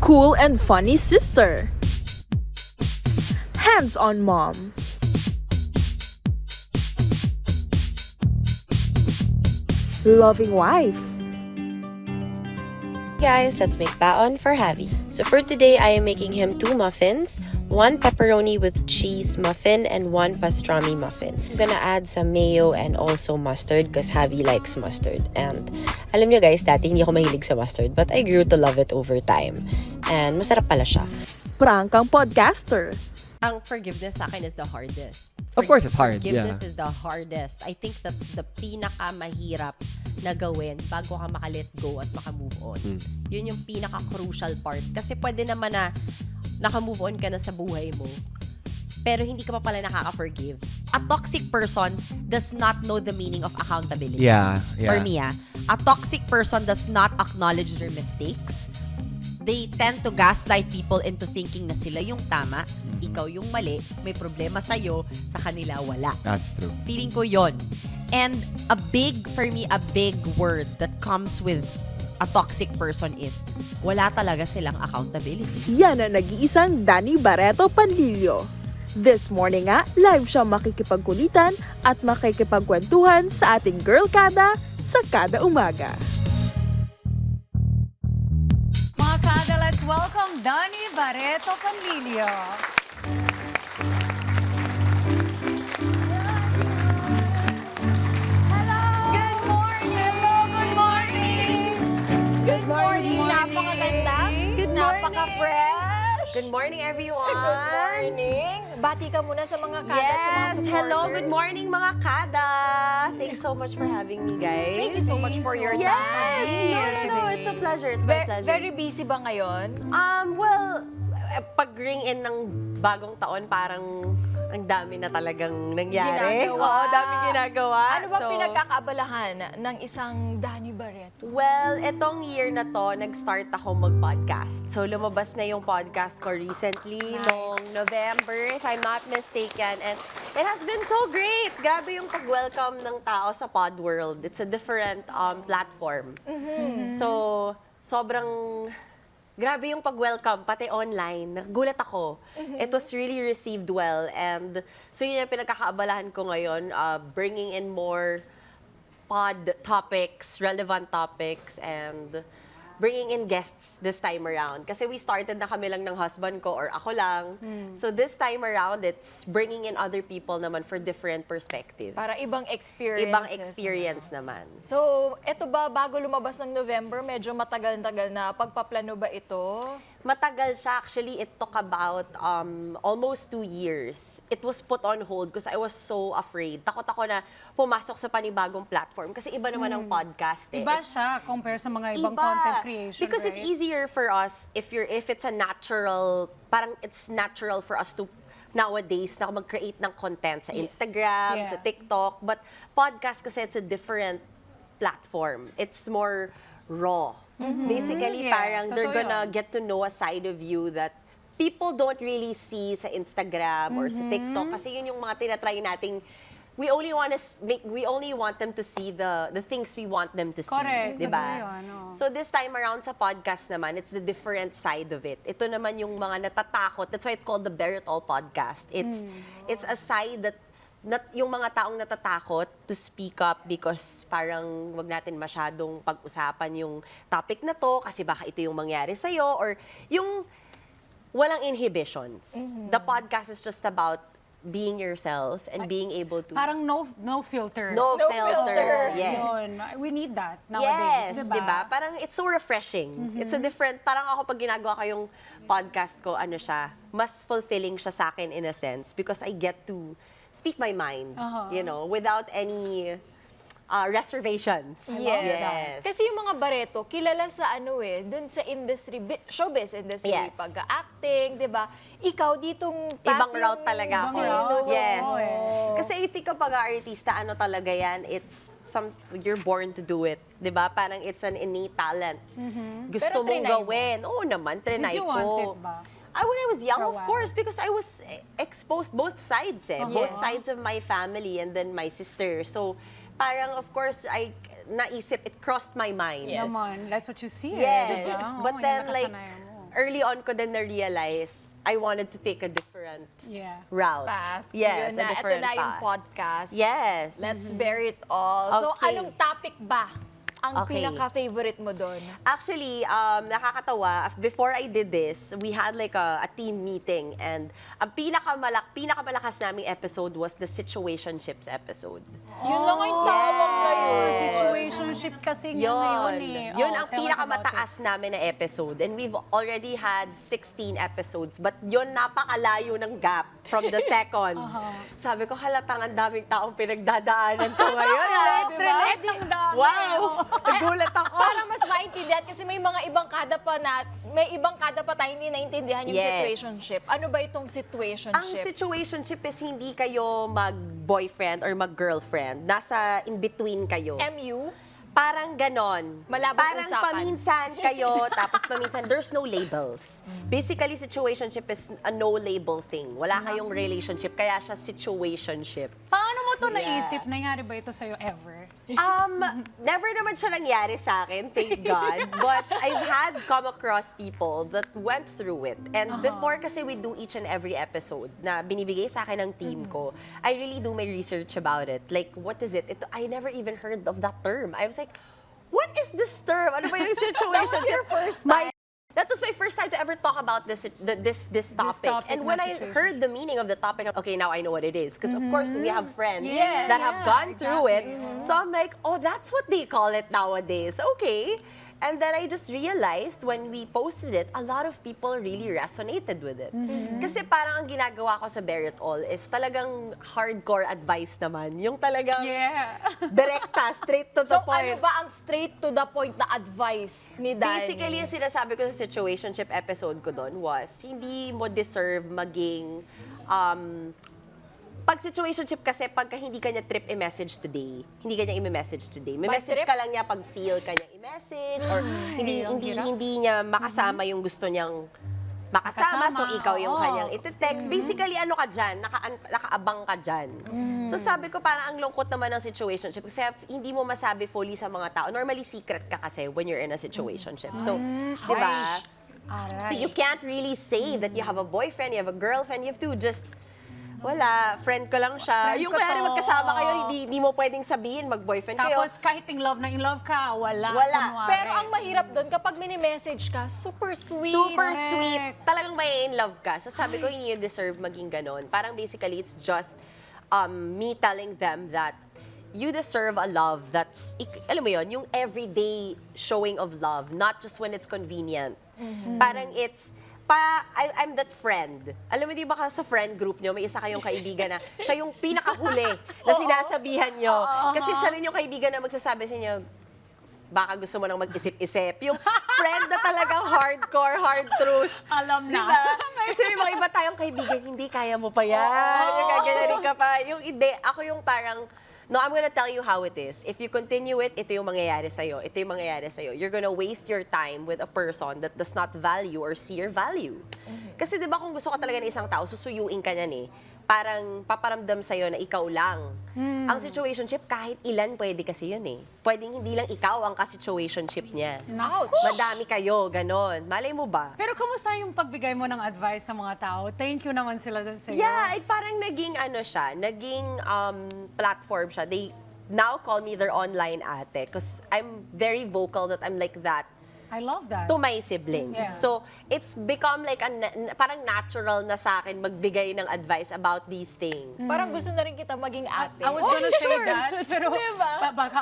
Cool and funny sister. Hands-on mom. Loving wife. Guys, let's make baon for Javi. So for today, I am making him 2 muffins, 1 pepperoni with cheese muffin, and 1 pastrami muffin. I'm gonna add some mayo and also mustard because Javi likes mustard. And alam nyo guys, dati hindi ako mahilig sa mustard, but I grew to love it over time. And masarap pala siya. Prangkang podcaster. Ang forgiveness sa akin is the hardest. Of course, it's hard. Forgiveness is the hardest. I think that's the pinakamahirap na gawin bago ka maka-let go at maka-move on. Yun yung pinaka-crucial part. Kasi pwede naman na naka-move on ka na sa buhay mo, pero hindi ka pa pala nakaka-forgive. A toxic person does not know the meaning of accountability. Yeah. For me, a toxic person does not acknowledge their mistakes. They tend to gaslight people into thinking na sila yung tama, ikaw yung mali, may problema sa'yo, sa kanila wala. That's true. Feeling ko yon. And for me, a big word that comes with a toxic person is, wala talaga silang accountability. Yan ang nag-iisang Dani Barretto-Panlilio. This morning nga, live siya makikipagkulitan at makikipagkwentuhan sa ating girl Kada sa Kada Umaga. Mga Kada, let's welcome Dani Barretto-Panlilio. Good morning! Napakaganda. Napaka-fresh. Good morning, everyone! Good morning. Bati ka muna sa mga kada at sa mga supporters. Hello, good morning mga Kada! Thanks so much for having me, guys. Thank you so much for your Yes! time. No, it's a pleasure. It's my pleasure. Very busy ba ngayon? Well, pag-ring in ng bagong taon, parang ang dami na talagang nangyari. Ginagawa. Oo, daming ginagawa. Ano ba pinagkakaabalahan ng isang Dani Barretto? Well, etong year na to, nag-start ako mag-podcast. So, lumabas na yung podcast ko recently, noong November, if I'm not mistaken. And it has been so great. Grabe yung pag-welcome ng tao sa pod world. It's a different platform. So, sobrang grabe yung pag-welcome, pati online. Nagulat ako. It was really received well. And so yun yung pinagkakaabalahan ko ngayon, bringing in more pod topics, relevant topics, and bringing in guests this time around. Kasi we started na kami lang ng husband ko or ako lang. So this time around, it's bringing in other people naman for different perspectives. Para ibang experiences. Ibang experience naman. So, eto ba, bago lumabas ng November, medyo matagal-tagal na pagpaplano ba ito? Matagal siya. Actually, it took about almost 2 years. It was put on hold because I was so afraid. Takot ako na pumasok sa panibagong platform kasi iba naman ang podcast. Iba siya compare sa mga ibang content creation, Because right? it's easier for us if it's a natural, parang it's natural for us to nowadays na mag-create ng content sa Instagram, Yeah. sa TikTok. But podcast kasi it's a different platform. It's more raw. Basically, Yeah, parang they're totoo gonna yun. get to know a side of you that people don't really see sa Instagram or sa TikTok. Kasi yun yung mga tinatry nating we only want them to see the things we want them to see. Correct. Diba? Totoo yun, oo. So this time around sa podcast naman, it's the different side of it. Ito naman yung mga natatakot. That's why it's called the Bear It All podcast. It's a side that yung mga taong natatakot to speak up because parang wag natin masyadong pag-usapan yung topic na to kasi baka ito yung mangyari sa'yo or yung walang inhibitions. The podcast is just about being yourself and being able to... Parang no filter. No filter. Yes. Yun. We need that nowadays, Yes, diba? diba? Parang it's so refreshing. It's a different, parang ako pag ginagawa ko yung podcast ko, ano siya, mas fulfilling siya sa akin in a sense because I get to speak my mind, you know, without any reservations. Yes. Kasi yung mga Barretto, kilala sa dun sa industry, showbiz industry, Yes. pag-acting, di ba? Ikaw ditong Ibang path route yung- talaga ako. Ibang route. Yes. Oo, Kasi I think kapag artista, ano talaga yan, you're born to do it. 'Di ba? Parang it's an innate talent. Gusto Pero mong trinay mo? gawin. Oo naman, trinay Did you ko. want it ba? When I was young, For a of while? course, because I was exposed both sides both Yes. sides of my family and then my sister. So, parang of course, it crossed my mind. Yes. Naman, that's what you see. Yes. Diba? But Oo, then, yun like, nakasanayan mo. early on ko din na-realize I wanted to take a different Yeah. route. Path. Yes, Yun a na, different ito na yung path. podcast. Yes. Let's bear it all. So, Okay. anong topic ba ang Okay. pinaka-favorite mo doon? Actually, nakakatawa. Before I did this, we had like a team meeting and ang pinakamalakas naming episode was the situationships episode. Yun lang ang tawag ngayon. Situationship kasi nga ngayon eh. Yun Oh, ang tell us pinakamataas namin na episode. And we've already had 16 episodes. But yun, napakalayo ng gap from the second. Sabi ko, halatang ang daming taong pinagdadaanan ko ngayon. Diba? Ang dami. Wow! Nagulat ako. Parang mas maintindihan kasi may mga ibang kada pa tayo hindi naintindihan yung Yes. situationship. Ano ba itong Ang situationship? situationship is hindi kayo mag-boyfriend or mag-girlfriend. Nasa in-between kayo. MU? Parang ganon. Malabong Parang usapan. paminsan kayo, tapos paminsan, there's no labels. Basically, situationship is a no-label thing. Wala kayong relationship, kaya siya situationship. Paano mo to naisip? Nangyari ba ito sa'yo ever? Never naman siya nangyari sa akin, thank God. But I've had come across people that went through it. And before kasi we do each and every episode na binibigay sa akin ng team ko, I really do my research about it. Like, what is it? I never even heard of that term. I was like, what is this term? Ano ba yung situation? That was your first time? That was my first time to ever talk about this topic. topic And when na I situation. heard the meaning of the topic, okay, now I know what it is. Because of course, we have friends Yes. that have gone through it. exactly. So I'm like, oh, that's what they call it nowadays. Okay. And then I just realized when we posted it, a lot of people really resonated with it. Kasi parang ang ginagawa ko sa Bear It All is talagang hardcore advice naman. Yung talagang Yeah. direkta, straight to the So, point. ano ba ang straight to the point na advice ni Dani? Basically, yung sinasabi ko sa situationship episode ko doon was, hindi mo deserve maging, pag situationship kasi, pagka hindi kanya trip i-message today, hindi kanya i-message today. May Bad message trip? ka lang niya pag feel kanya i-message or hindi niya makasama yung gusto niyang makasama. So, ikaw yung oo. kanyang iti-text. Basically, ano ka dyan? Nakaabang ka dyan. So, sabi ko, parang ang lungkot naman ng situationship kasi hindi mo masabi fully sa mga tao. Normally, secret ka kasi when you're in a situationship. So, di ba? So, you can't really say that you have a boyfriend, you have a girlfriend. You have to just wala, friend ko lang siya. Friend Yung ko kaya to. magkasama kayo, hindi mo pwedeng sabihin, mag-boyfriend kayo. Tapos kahit in love ka, wala. Wala. kunwari. Pero ang mahirap doon, kapag mini-message ka, super sweet. Super Correct. sweet. Talagang may in love ka. So sabi ko, hindi you deserve maging ganon. Parang basically, it's just me telling them that you deserve a love that's, alam mo yon, yung everyday showing of love, not just when it's convenient. Parang it's, I'm that friend. Alam mo, di ba sa friend group nyo, may isa kayong kaibigan na siya yung pinakahuli na sinasabihan nyo. Kasi siya rin yung kaibigan na magsasabi sa inyo, baka gusto mo nang mag-isip-isip. Yung friend na talagang hardcore, hard truth. Alam na. Diba? Kasi may mga iba tayong kaibigan, hindi kaya mo pa yan. Yung gaganarin ka pa. Yung hindi, ako yung parang, no, I'm gonna tell you how it is. If you continue it, ito yung mangyayari sa'yo. Ito yung mangyayari sa'yo. You're gonna waste your time with a person that does not value or see your value. Kasi di ba kung gusto ka talaga ng isang tao, susuyuin ka niyan eh. Parang paparamdam sa'yo na ikaw lang. Ang situationship, kahit ilan pwede kasi yun eh. Pwedeng hindi lang ikaw ang ka-situationship niya. Ouch! Madami kayo, ganon. Malay mo ba? Pero kumusta yung pagbigay mo ng advice sa mga tao? Thank you naman sila dun sa'yo. Yeah, parang naging naging platform siya. They now call me their online ate because I'm very vocal that I'm like that I love that. to my siblings. Yeah. So, it's become like parang natural na sa akin magbigay ng advice about these things. Parang gusto na rin kita maging ate. I was gonna say that, pero Diba? baka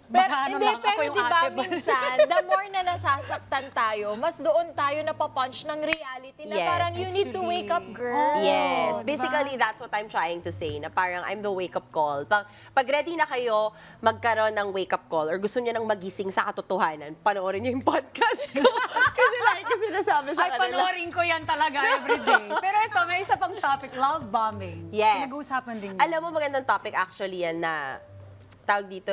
Pero, ano hindi, lang, ako pero yung di ba ate ba? minsan, the more na nasasaktan tayo, mas doon tayo napapunch ng reality na Yes. parang you need to wake up, girl. Yes, diba? basically that's what I'm trying to say, na parang I'm the wake-up call. Pag ready na kayo magkaroon ng wake-up call or gusto niyo nang magising sa katotohanan, panoorin niyo yung podcast ko. Kasi like ko sinasabi sa Ay, kanila. panoorin ko yan talaga everyday. Pero ito, may isa pang topic, love bombing. Yes. Pinag-uusapan din yun. Alam mo, magandang topic actually yan na tawag dito,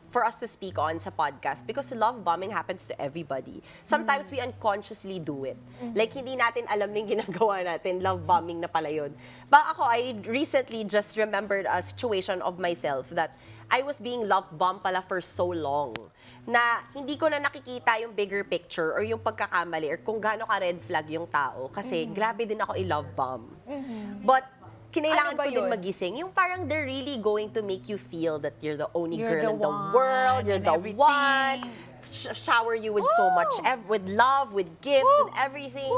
for us to speak on sa podcast because love bombing happens to everybody. Sometimes we unconsciously do it. Like, hindi natin alam na yung ginagawa natin, love bombing na pala yun. But ako, I recently just remembered a situation of myself that I was being love bombed pala for so long na hindi ko na nakikita yung bigger picture or yung pagkakamali or kung gaano ka red flag yung tao kasi grabe din ako i-love bomb. But kinailangan Ano ba ko din yun? magising. Yung parang they're really going to make you feel that you're the only You're girl the in the one world, you're and the everything. one. Shower you with so much, with love, with gifts, and everything.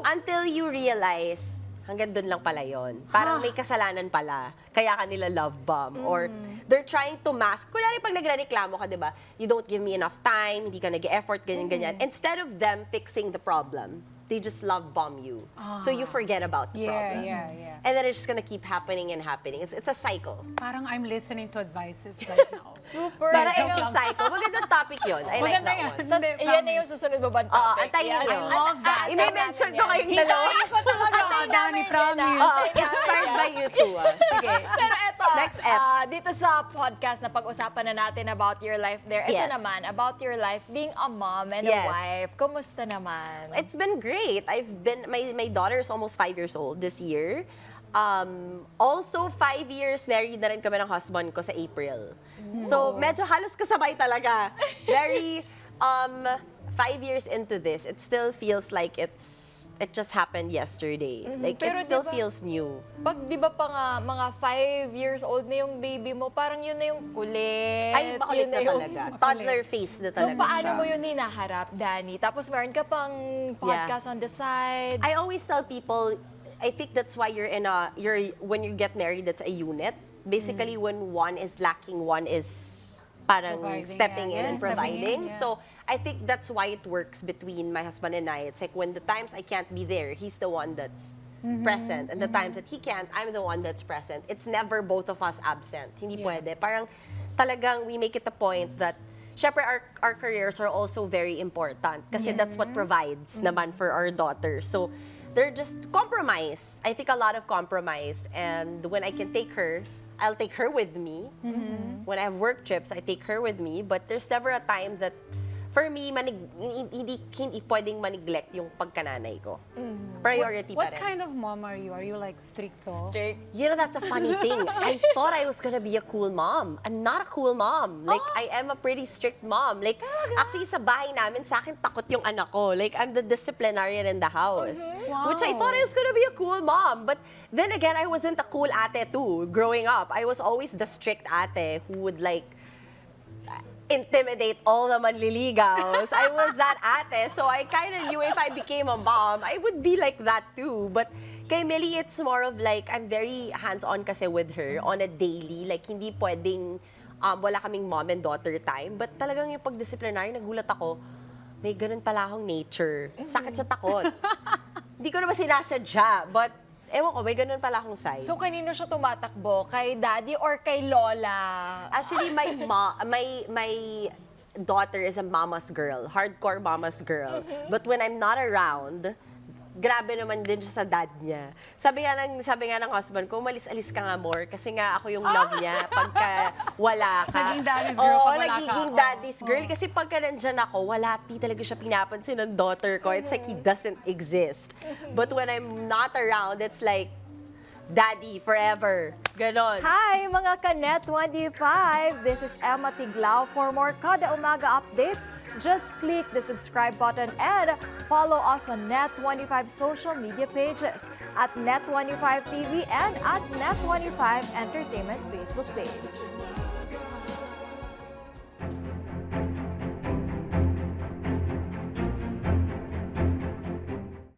Until you realize, hanggang doon lang pala yon. Parang may kasalanan pala. Kaya kanila love bomb. Or they're trying to mask. Kunyari pag nagrereklamo ka, di ba? You don't give me enough time, hindi ka nag-effort, ganyan-ganyan. Instead of them fixing the problem, they just love bomb you. So you forget about the problem. Yeah. And then it's just gonna keep happening and happening. It's a cycle. Parang I'm listening to advices right now. Super. Pero it's a cycle. Magandang topic yun. I like Maganda that yan. one. So, Hindi, yan na promise. yung susunod mo bang Oo, topic? antayin Yan. nyo. I love that. I-mention ko kayong Hintayin dalawa. ko talaga, Dani, namin yan, promise. Oo, inspired by you two. Sige. Pero eto, Next ep. dito sa podcast na pag-usapan na natin about your life there, ito Yes. naman, about your life being a mom and a Yes. wife. Kumusta naman? It's been great. My daughter is almost 5 years old this year. Also, 5 years married na rin kami ng husband ko sa April. So, medyo halos kasabay talaga. Very, 5 years into this, it still feels like it just happened yesterday. Like, Pero it still diba- feels new. Pag di ba pa nga, mga 5 years old na yung baby mo, parang yun na yung kulit. Ay, makulit yun na yung- talaga. Toddler face na So, talaga paano siya. mo yun hinaharap, Dani? Tapos meron ka pang podcast on the side. I always tell people, I think that's why when you get married, that's a unit. Basically, when one is lacking, one is parang Providing, stepping yeah. in and Yeah, stepping in, providing. yeah. So I think that's why it works between my husband and I. It's like when the times I can't be there, he's the one that's present. And the times that he can't, I'm the one that's present. It's never both of us absent. Hindi pwede. Parang talagang we make it a point that syempre, our careers are also very important kasi that's what provides naman for our daughter. So, they're just compromise. I think a lot of compromise. And when I can take her, I'll take her with me. When I have work trips, I take her with me. But there's never a time that, for me, hindi pwedeng ma-neglect yung pagkananay ko. Priority pa What rin. kind of mom are you? Are you like stricto? Strict. You know, that's a funny thing. I thought I was gonna be a cool mom. I'm not a cool mom. Like, I am a pretty strict mom. Like, actually, sa bahay namin, sa akin, takot yung anak ko. Like, I'm the disciplinarian in the house. Which I thought I was gonna be a cool mom. But then again, I wasn't a cool ate too. Growing up, I was always the strict ate who would like, intimidate all the manliligaws. I was that ate. So I kind of knew if I became a mom, I would be like that too. But kay Millie, it's more of like, I'm very hands-on kasi with her on a daily. Like, hindi pwedeng, wala kaming mom and daughter time. But talagang yung pag-disciplinary, nagulat ako, may ganun pala akong nature. Sakit sa takot. Hindi ko naman sinasadya. But, ewan ko, may ganun pala akong side. So, kanino siya tumatakbo? Kay daddy or kay lola? Actually, my daughter is a mama's girl, hardcore mama's girl. But when I'm not around, grabe naman din siya sa dad niya. Sabi nga ng husband ko, umalis-alis ka nga more kasi nga ako yung love niya pagka wala ka. Naging daddy's girl Oo, pag wala ka. nagiging daddy's girl. Kasi pagka nandyan ako, wala, di talaga siya pinapansin ng daughter ko. It's like he doesn't exist. But when I'm not around, it's like, daddy forever. Ganon. Hi, mga ka-Net 25! This is Emma Tiglao. For more Kada Umaga updates, just click the subscribe button and follow us on Net25 social media pages at Net25 TV and at Net25 Entertainment Facebook page.